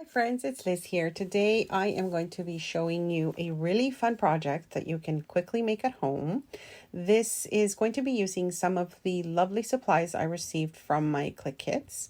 Friends, it's Liz here. Today I am going to be showing you a really fun project that you can quickly make at home. This is going to be using some of the lovely supplies I received from my Clique Kits,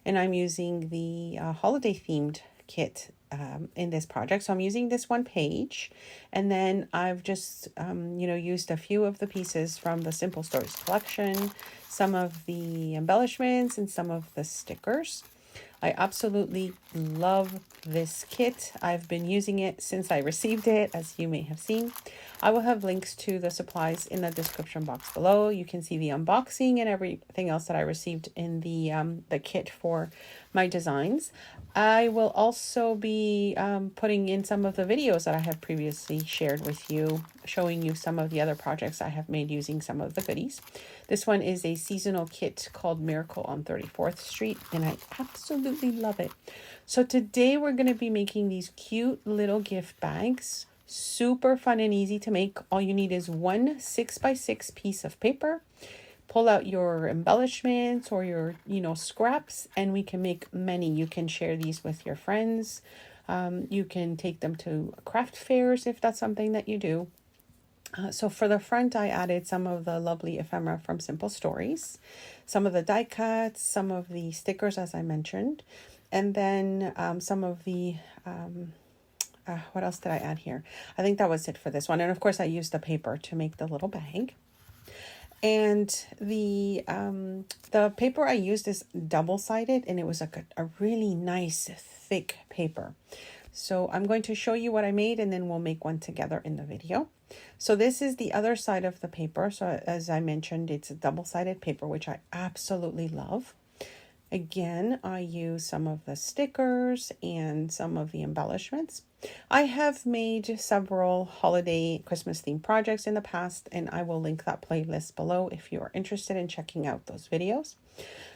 and I'm using the holiday themed kit in this project. So I'm using this one page, and then I've just used a few of the pieces from the Simplestories collection, some of the embellishments, and some of the stickers. I absolutely love this kit. I've been using it since I received it, as you may have seen. I will have links to the supplies in the description box below. You can see the unboxing and everything else that I received in the kit for my designs. I will also be putting in some of the videos that I have previously shared with you, showing you some of the other projects I have made using some of the goodies. This one is a seasonal kit called Miracle on 34th Street, and I absolutely love it. So today we're going to be making these cute little gift bags. Super fun and easy to make. All you need is one 6x6 piece of paper. Pull out your embellishments or your, scraps, and we can make many. You can share these with your friends. You can take them to craft fairs if that's something that you do. So for the front, I added some of the lovely ephemera from Simplestories, some of the die cuts, some of the stickers, as I mentioned, and then some of the, what else did I add here? I think that was it for this one. And of course, I used the paper to make the little bag. And the paper I used is double-sided, and it was like a really nice, thick paper. So I'm going to show you what I made, and then we'll make one together in the video. So this is the other side of the paper. So as I mentioned, it's a double-sided paper, which I absolutely love. Again, I use some of the stickers and some of the embellishments. I have made several holiday Christmas themed projects in the past, and I will link that playlist below if you are interested in checking out those videos.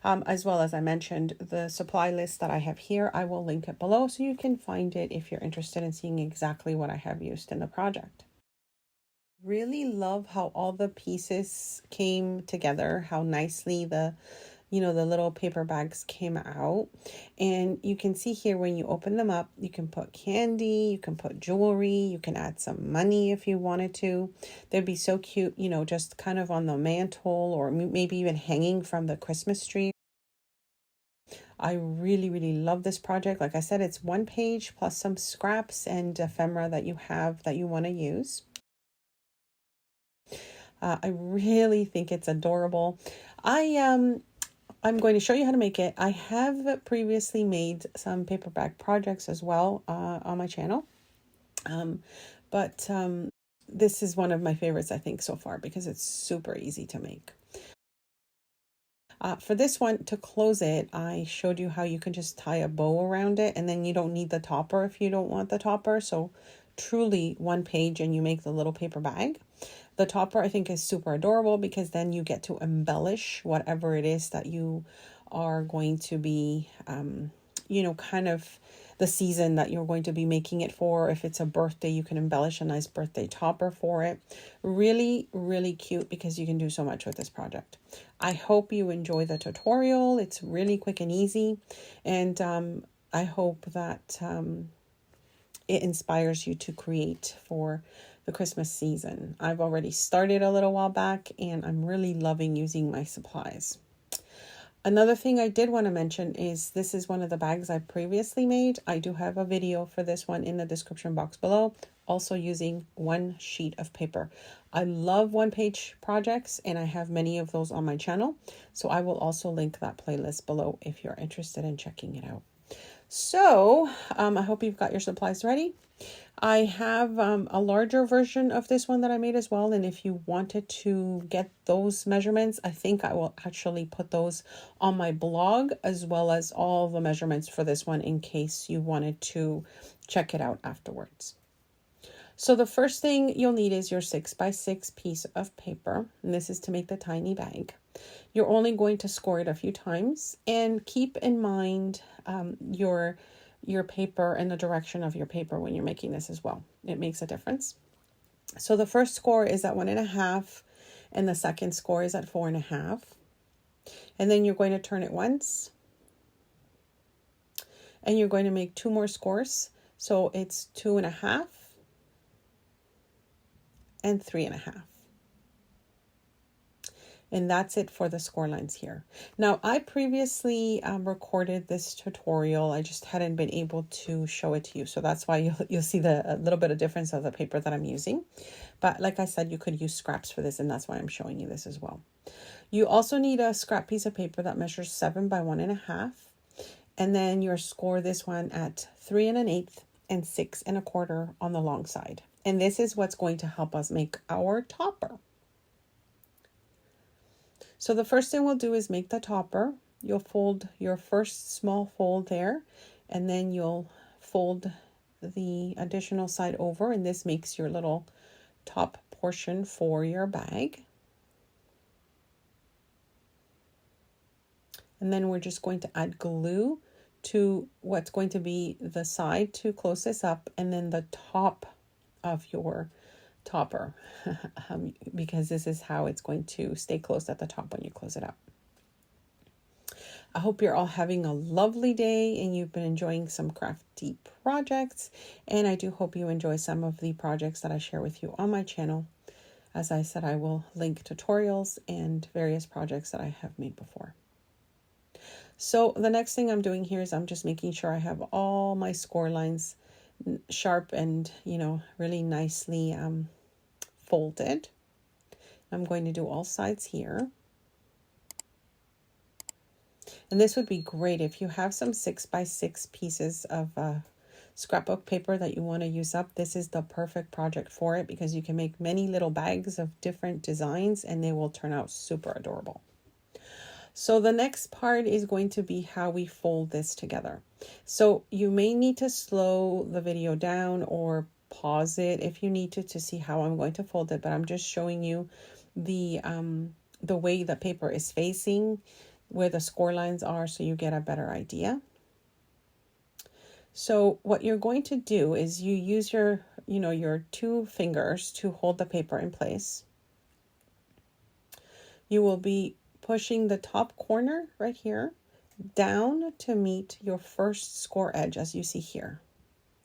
As well as I mentioned, the supply list that I have here, I will link it below so you can find it if you're interested in seeing exactly what I have used in the project. Really love how all the pieces came together, how nicely the little paper bags came out. And you can see here when you open them up, you can put candy, you can put jewelry, you can add some money if you wanted to. They'd be so cute, just kind of on the mantle or maybe even hanging from the Christmas tree. I really, really love this project. Like I said, it's one page plus some scraps and ephemera that you have that you want to use. I really think it's adorable. I'm going to show you how to make it. I have previously made some paper bag projects as well on my channel. But this is one of my favorites, I think, so far because it's super easy to make. For this one, to close it, I showed you how you can just tie a bow around it, and then you don't need the topper if you don't want the topper. So truly one page and you make the little paper bag. The topper I think is super adorable because then you get to embellish whatever it is that you are going to be, kind of the season that you're going to be making it for. If it's a birthday, you can embellish a nice birthday topper for it. Really, really cute because you can do so much with this project. I hope you enjoy the tutorial. It's really quick and easy. And I hope that it inspires you to create for the Christmas season. I've already started a little while back and I'm really loving using my supplies. Another thing I did want to mention is this is one of the bags I previously made. I do have a video for this one in the description box below, also using one sheet of paper. I love one-page projects and I have many of those on my channel. So I will also link that playlist below if you're interested in checking it out. So I hope you've got your supplies ready. I have a larger version of this one that I made as well. And if you wanted to get those measurements, I think I will actually put those on my blog as well as all the measurements for this one in case you wanted to check it out afterwards. So the first thing you'll need is your 6x6 piece of paper. And this is to make the tiny bag. You're only going to score it a few times and keep in mind your paper and the direction of your paper when you're making this as well. It makes a difference. So the first score is at 1.5 and the second score is at 4.5. And then you're going to turn it once. And you're going to make 2 more scores. So it's 2.5 and 3.5. And that's it for the score lines here. Now, I previously recorded this tutorial. I just hadn't been able to show it to you. So that's why you'll see a little bit of difference of the paper that I'm using. But like I said, you could use scraps for this, and that's why I'm showing you this as well. You also need a scrap piece of paper that measures 7 by 1.5. And then you'll score this one at 3 1/8 and 6 1/4 on the long side. And this is what's going to help us make our topper. So the first thing we'll do is make the topper. You'll fold your first small fold there, and then you'll fold the additional side over, and this makes your little top portion for your bag. And then we're just going to add glue to what's going to be the side to close this up, and then the top of your topper, because this is how it's going to stay closed at the top when you close it up. I hope you're all having a lovely day and you've been enjoying some crafty projects. And I do hope you enjoy some of the projects that I share with you on my channel. As I said, I will link tutorials and various projects that I have made before. So the next thing I'm doing here is I'm just making sure I have all my score lines sharp and, really nicely folded. I'm going to do all sides here. And this would be great if you have some 6 by 6 pieces of scrapbook paper that you want to use up. This is the perfect project for it because you can make many little bags of different designs and they will turn out super adorable. So the next part is going to be how we fold this together. So you may need to slow the video down or pause it if you need to see how I'm going to fold it, but I'm just showing you the way the paper is facing, where the score lines are, so you get a better idea. So what you're going to do is you use your 2 fingers to hold the paper in place. You will be pushing the top corner right here down to meet your first score edge, as you see here.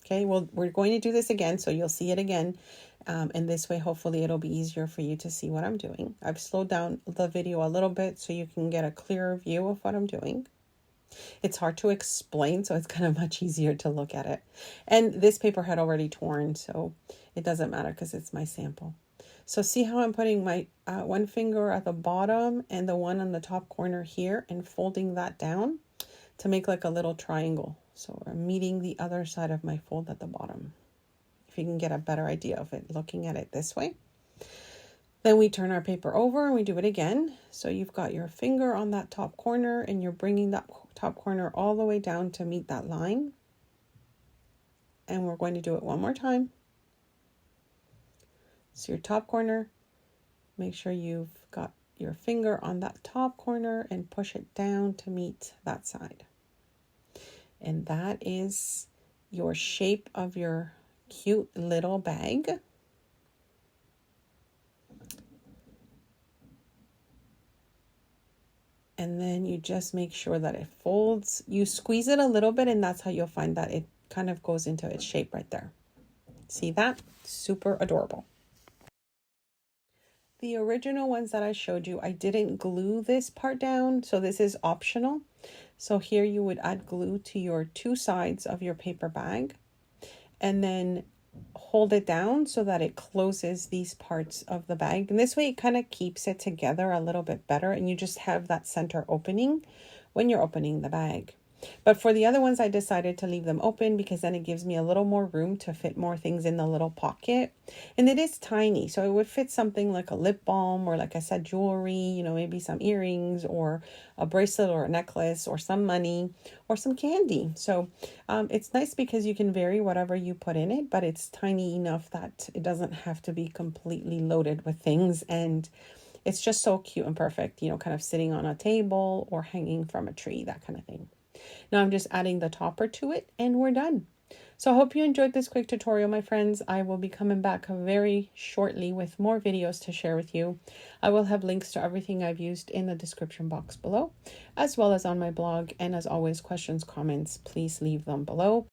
Okay, well, we're going to do this again, so you'll see it again. And this way, hopefully, it'll be easier for you to see what I'm doing. I've slowed down the video a little bit so you can get a clearer view of what I'm doing. It's hard to explain, so it's kind of much easier to look at it. And this paper had already torn, so it doesn't matter because it's my sample. So see how I'm putting my one finger at the bottom and the one on the top corner here and folding that down to make like a little triangle. So I'm meeting the other side of my fold at the bottom. If you can get a better idea of it, looking at it this way. Then we turn our paper over and we do it again. So you've got your finger on that top corner and you're bringing that top corner all the way down to meet that line. And we're going to do it one more time. So your top corner, make sure you've got your finger on that top corner and push it down to meet that side. And that is your shape of your cute little bag. And then you just make sure that it folds. You squeeze it a little bit and that's how you'll find that it kind of goes into its shape right there. See that? Super adorable. The original ones that I showed you, I didn't glue this part down, so this is optional. So here you would add glue to your 2 sides of your paper bag and then hold it down so that it closes these parts of the bag. And this way it kind of keeps it together a little bit better and you just have that center opening when you're opening the bag. But for the other ones, I decided to leave them open because then it gives me a little more room to fit more things in the little pocket. And it is tiny, so it would fit something like a lip balm or, like I said, jewelry, maybe some earrings or a bracelet or a necklace or some money or some candy. So it's nice because you can vary whatever you put in it, but it's tiny enough that it doesn't have to be completely loaded with things. And it's just so cute and perfect, kind of sitting on a table or hanging from a tree, that kind of thing. Now I'm just adding the topper to it and we're done. So I hope you enjoyed this quick tutorial, my friends. I will be coming back very shortly with more videos to share with you. I will have links to everything I've used in the description box below, as well as on my blog. And as always, questions, comments, please leave them below.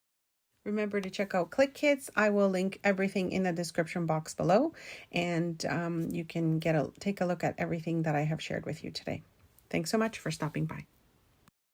Remember to check out Clique Kits. I will link everything in the description box below, and you can take a look at everything that I have shared with you today. Thanks so much for stopping by.